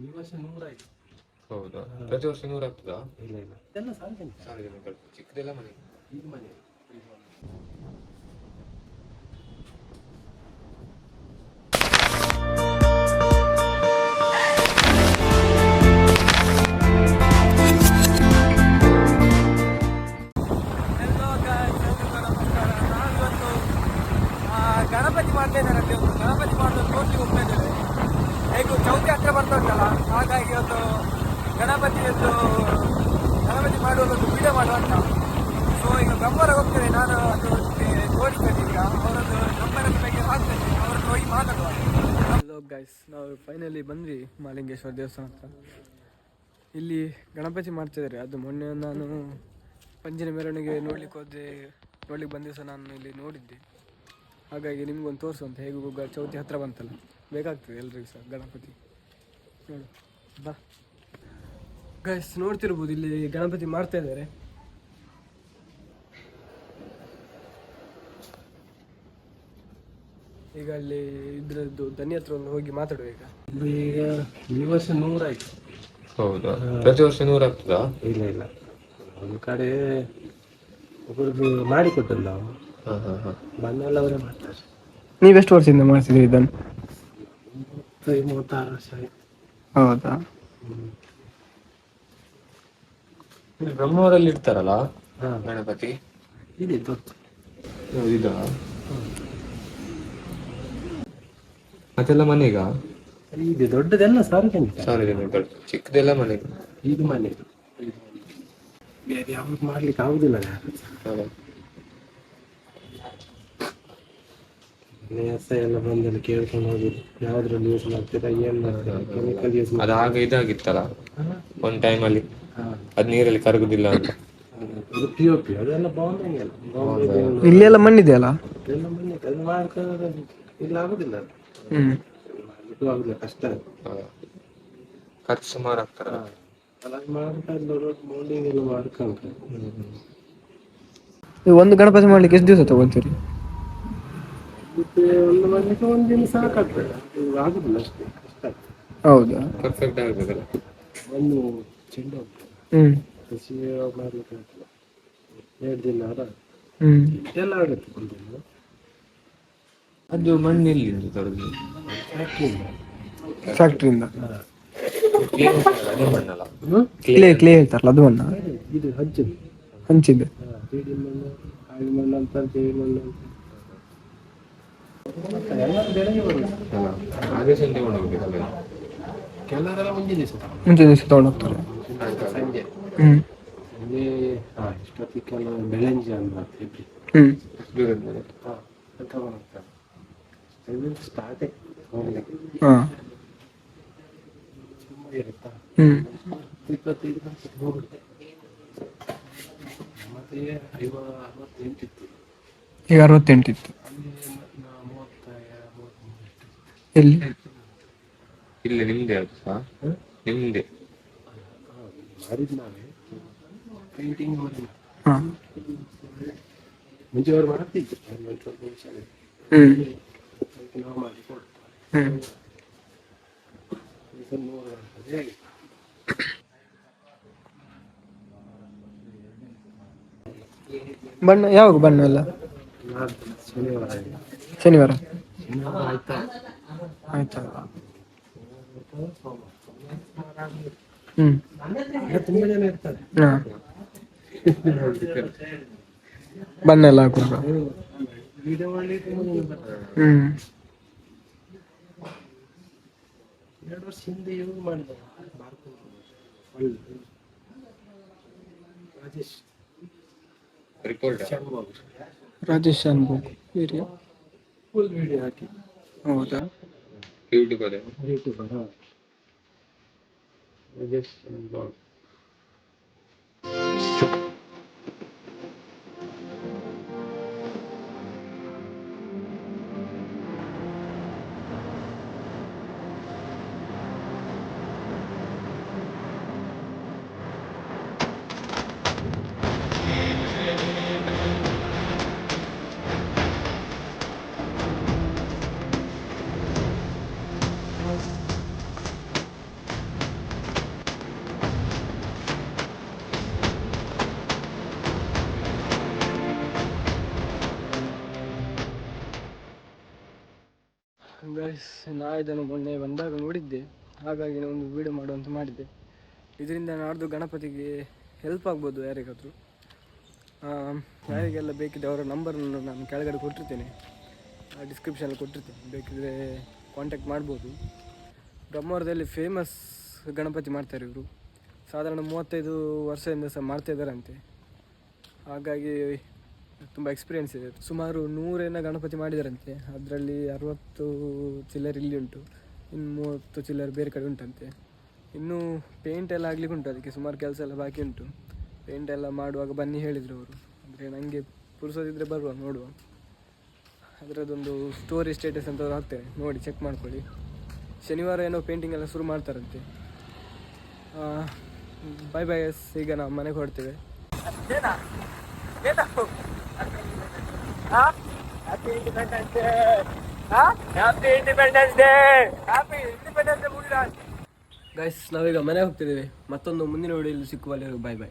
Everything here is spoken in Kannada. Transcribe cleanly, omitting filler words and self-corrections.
ಈ ವರ್ಷ 100 ಆಯ್ತು. ಹೌದಾ? ಪ್ರತಿ ವರ್ಷ 100 ಆಗ್ತದಾ? ಇಲ್ಲ ಇಲ್ಲ, ಇದೆಲ್ಲ ಸಾರ್ವಜನಿಕ ಚಿಕ್ಕದೆಲ್ಲ ಮನೆ. ಇದು ಮನೆ. ಗಣಪತಿ ಮಾಡ್ತಾ ಇದ್ದಾರೆ. ಗಣಪತಿ ಮಾಡೋದು ನೋಡ್ಲಿಕ್ಕೆ ಹೋಗ್ತಾ ಇದ್ದೇವೆ. ಹೇಗೂ ಚೌತಿ ಹತ್ರ ಬರ್ತಾ ಉಂಟಲ್ಲ, ಹಾಗಾಗಿ ಒಂದು ಗಣಪತಿ ಮಾಡುವಾಗ ಒಂದು ವಿಡಿಯೋ ಮಾಡುವಂತ. ಸೊ ಈಗ ಗಮ್ಮರ ಹೋಗ್ತೇನೆ ನಾನು, ಅದು ತೋರಿಸ್ತೇನೆ. ಈಗ ಅವರದ್ದು ನಂಬರನ್ನು ಬಗ್ಗೆ ಹಾಕ್ತೇನೆ, ಅವರನ್ನು ಹೋಗಿ ಮಾತಾಡುವ. ಹಲೋ ಗೈಸ್, ನಾವು ಫೈನಲಿ ಬಂದ್ವಿ ಮಹಾಲಿಂಗೇಶ್ವರ ದೇವಸ್ಥಾನ ಹತ್ರ. ಇಲ್ಲಿ ಗಣಪತಿ ಮಾಡ್ತಿದ್ದಾರೆ. ಅದು ಮೊನ್ನೆ ನಾನು ಪಂಜಿನ ಮೆರವಣಿಗೆ ನೋಡ್ಲಿಕ್ಕೆ ಬಂದ ದಿವಸ ನಾನು ಇಲ್ಲಿ ನೋಡಿದ್ದೆ. ಹಾಗಾಗಿ ನಿಮ್ಗೊಂದು ತೋರಿಸುವಂತ. ಹೇಗೂ ಚೌತಿ ಹತ್ರ ಬಂತಲ್ಲ, ಬೇಕಾಗ್ತದೆ ಎಲ್ರಿಗೂ ಸಹ ಗಣಪತಿ ನೋಡು. ಬಾ ಗೈಸ್, ನೋಡ್ತಿರ್ಬೋದು ಇಲ್ಲಿ ಗಣಪತಿ ಮಾಡ್ತಾ ಇದ್ದಾರೆ. ಈಗ ಅಲ್ಲಿ ಇದ್ರದ್ದು ದನಿ ಹತ್ರ ಒಂದು ಹೋಗಿ ಮಾತಾಡುವ. ಈಗ ಈ ವರ್ಷ 100 ಆಯ್ತು. ಹೌದಾ? ಪ್ರತಿ ವರ್ಷ 100 ಆಗ್ತದಾ? ಇಲ್ಲ ಇಲ್ಲ, ಒಂದು ಕಡೆ ಒಬ್ಬರದ್ದು ಮಾಡಿಕೊಟ್ಟಲ್ಲ ನಾವು, ಬನ್ನೆಲ್ಲ ಅವರೇ ಮಾಡ್ತಾರೆ. ನೀವೆಷ್ಟು ವರ್ಷದಿಂದ ಮಾಡ್ತಿದ್ದೀರಿ ಇದನ್ನು? 36 ವರ್ಷ ಆಯ್ತು. ಹೌದಾ? ಬ್ರಹ್ಮವರಲ್ಲಿ ಇಡ್ತಾರಲ್ಲ ಗಣಪತಿ, ಇದೆ ದೊಡ್ಡ ಇದಾ? ಅದೆಲ್ಲ ಮನೆಗ? ಇದೆ ದೊಡ್ಡದೆಲ್ಲ ಸಾರ್ವಜನಿಕ. ಚಿಕ್ಕದೆಲ್ಲ ಮನೆಗೆ. ಇದು ಮನೆ, ಬೇರೆ ಯಾವ್ದು ಮಾಡ್ಲಿಕ್ಕೆ ಆಗುದಿಲ್ಲ. ನೇಸ ಎಲ್ಲ ಬಂದಲ್ಲಿ ಕೇಳ್ಕೊಂಡು ಹೋಗುದು, ಯಾವ್ದ್ರಲ್ಲಿ ಯೂಸ್ ಮಾಡ್ತೀರಾ, ಏನ್ ಮಾಡ್ತೀರಾ, ಕೆಮಿಕಲ್ ಯೂಸ್ ಅದು ಆಗ ಇದಾಗಿತ್ತಲ್ಲ ಒಂದ್ ಟೈಮ್ ಅಲ್ಲಿ, ಅದ್ ನೀರಲ್ಲಿ ಕರಗುದಿಲ್ಲ ಅಂತ. POP ಅದೆಲ್ಲ ಬಾಂಬೆ ಇಲ್ಲೆಲ್ಲ ಮಣ್ಣಿದೆಯಲ್ಲ, ಎಲ್ಲ ಮನೆ ಅದು ಮಾಡ್ಕೊಂಡು ಇಲ್ಲ ಆಗುದಿಲ್ಲ. ಅದು ಆಗುದಿಲ್ಲ, ಕಷ್ಟ. ಖರ್ಚು ಸುಮಾರು ಆಗ್ತಾರ. ಮೌಂಡಿಂಗ್ ಎಲ್ಲ ಮಾಡ್ಕೊಂಡು ಒಂದು ಗಣಪತಿ ಮಾಡ್ಲಿಕ್ಕೆ ಎಷ್ಟು ದಿವಸ ತಗೊಳ್ತೀರಿ? ಒಂದು ಮಾಡ್ಲಿಕ್ಕೆ ಒಂದಿನ ಸಾಕಾಗ್ತದೆ, ಆಗುದಿಲ್ಲ ಅಷ್ಟೇ, ಕಷ್ಟ ಆಗ್ತದೆ. ಹೌದಾ? ಪರ್ಫೆಕ್ಟ್ ಆಗ್ಬೇಕಲ್ಲ. ಒಂದು ಚೆಂಡು ಕೃಷಿ ಮಾಡ್ಲಿಕ್ಕೆ ಆಗ್ತದೆ 2 ದಿನ ಅಲ್ಲ, ಎಲ್ಲ ಆಗುತ್ತೆ ಒಂದಿನ. ಅದು ಮಣ್ಣೆಲ್ಲಿಂದ ತರುದು? ಫ್ಯಾಕ್ಟ್ರಿಯಿಂದ. ಅದೇ ಮಣ್ಣಲ್ಲ, ಕ್ಲೇ ಹೇಳ್ತಾರಲ್ಲ ಅದು ಮಣ್ಣ? ಇದು ಹಂಚಿದ್ದು ಜೇಡಿ ಮಣ್ಣು, ಕಾಯಿ ಮಣ್ಣು ಅಂತ, ಜೇಡಿ ಮಣ್ಣು ಅಂತ ಎಲ್ಲ ಬೆಳಗ್ಗೆ ಬರುದು. ಅದೇ ಸಂಜೆ ಹೋಗ್ಬೇಕು. ಕೆಲವರೆಲ್ಲ ಮುಂಚೆ ದಿವಸ ತಗೊಂಡು ಹೋಗ್ತಾರೆ. ಸಂಜೆ ಇಷ್ಟೊತ್ತಿಗೆ ಕೆಲವು ಬೆಳಂಜಿ ಅಂತ ಸ್ಟಾರ್ಟೇ ಹೋಗ್ಲಿಕ್ಕೆ ಸುಮ್ಮನೆ ಇರುತ್ತಾ 25 ಹೋಗುತ್ತೆ. ಮತ್ತೆ 68 ಇತ್ತು, ಈಗ 68 ಇತ್ತು. ಅಲ್ಲಿ 33 ಎಲ್ಲಿ? ಇಲ್ಲ ನಿಮ್ದೆ ಅದು ಸಹ ನಿಮ್ದೆ ಮಾಡಿದ್ ನಾವೇ ಪೇಂಟಿಂಗ್ ಮಾಡಿಲ್ಲ. ಮುಂಚೆ ಅವ್ರು ಮಾಡ್ತಿದ್ರು, ಸ್ವಲ್ಪ ನಿಮಿಷ ನಾವು ಮಾಡಿ ಕೊಡ್ತಾರೆ. ಬಣ್ಣ ಯಾವಾಗ? ಬಣ್ಣ ಎಲ್ಲ ಶನಿವಾರ ಆಯ್ತಾ? ಆಯ್ತಾ? ತುಂಬಾ ಜನ ಇರ್ತಾರೆ. ಬಣ್ಣ ಎಲ್ಲ ಹಾಕುವಾಗ ವಿಡಿಯೋ ಮಾಡ್ಲಿಕ್ಕೆ 2 ವರ್ಷ ಹಿಂದೆ ಇವ್ರು ಮಾಡಿದ ರಾಜೇಶ್ ರಾಜೇಶ್ ಅನ್ಬೋದು ಏರಿಯಾ ಫುಲ್ ವಿಡಿಯೋ ಹಾಕಿ. ಹೌದಾ? ಯೂಟ್ಯೂಬರ್ ರಾಜೇಶ್ ನಾ ಇದನ್ನು ಮೊನ್ನೆ ಬಂದಾಗ ನೋಡಿದ್ದೆ, ಹಾಗಾಗಿ ಒಂದು ವೀಡಿಯೋ ಮಾಡುವಂತ ಮಾಡಿದ್ದೆ. ಇದರಿಂದ ನಾಡ್ದು ಗಣಪತಿಗೆ ಹೆಲ್ಪ್ ಆಗ್ಬೋದು ಯಾರಿಗಾದರೂ. ಯಾರಿಗೆಲ್ಲ ಬೇಕಿದೆ ಅವರ ನಂಬರನ್ನು ನಾನು ಕೆಳಗಡೆ ಕೊಟ್ಟಿರ್ತೇನೆ, ಡಿಸ್ಕ್ರಿಪ್ಷನಲ್ಲಿ ಕೊಟ್ಟಿರ್ತೇನೆ, ಬೇಕಿದ್ರೆ ಕಾಂಟ್ಯಾಕ್ಟ್ ಮಾಡ್ಬೋದು. ಬ್ರಹ್ಮಾವರದಲ್ಲಿ ಫೇಮಸ್ ಗಣಪತಿ ಮಾಡ್ತಾರೆ ಇವರು. ಸಾಧಾರಣ 35 ವರ್ಷದಿಂದ ಸಹ ಮಾಡ್ತಾಯಿದ್ದಾರಂತೆ. ಹಾಗಾಗಿ ತುಂಬ ಎಕ್ಸ್ಪೀರಿಯೆನ್ಸ್ ಇದೆ. ಸುಮಾರು 100 ಗಣಪತಿ ಮಾಡಿದಾರಂತೆ. ಅದರಲ್ಲಿ 60 ಚಿಲ್ಲರ್ ಇಲ್ಲಿ ಉಂಟು, ಇನ್ನು 30 ಚಿಲ್ಲರ್ ಬೇರೆ ಕಡೆ ಉಂಟಂತೆ. ಇನ್ನೂ ಪೇಂಟ್ ಎಲ್ಲ ಆಗಲಿಕ್ಕೆ ಉಂಟು, ಅದಕ್ಕೆ ಸುಮಾರು ಕೆಲಸ ಎಲ್ಲ ಬಾಕಿ ಉಂಟು. ಪೇಂಟ್ ಎಲ್ಲ ಮಾಡುವಾಗ ಬನ್ನಿ ಹೇಳಿದರು ಅವರು. ಅಂದರೆ ನನಗೆ ಪುರ್ಸೋದಿದ್ರೆ ಬರುವ, ನೋಡುವ. ಅದರದ್ದೊಂದು ಸ್ಟೋರಿ ಸ್ಟೇಟಸ್ ಅಂತ ಹಾಕ್ತೇನೆ, ನೋಡಿ ಚೆಕ್ ಮಾಡ್ಕೊಳ್ಳಿ. ಶನಿವಾರ ಏನೋ ಪೇಂಟಿಂಗ್ ಎಲ್ಲ ಶುರು ಮಾಡ್ತಾರಂತೆ. ಬೈ ಬೈ ಎಸ್, ಈಗ ನಾವು ಮನೆಗೆ ಹೊರಡ್ತೇವೆ. ಹ್ಯಾಪಿ ಇಂಡಿಪೆಂಡೆನ್ಸ್ ಡೇ ಗೈಸ್, ನಾವೀಗ ಮನೆಗೆ ಹೋಗ್ತಿದ್ದೇವೆ. ಮತ್ತೊಂದು ಮುಂದಿನ ವಿಡಿಯೋದಲ್ಲಿ ಸಿಕ್ಕುವಲ್ಲಿ ಬೈ ಬೈ.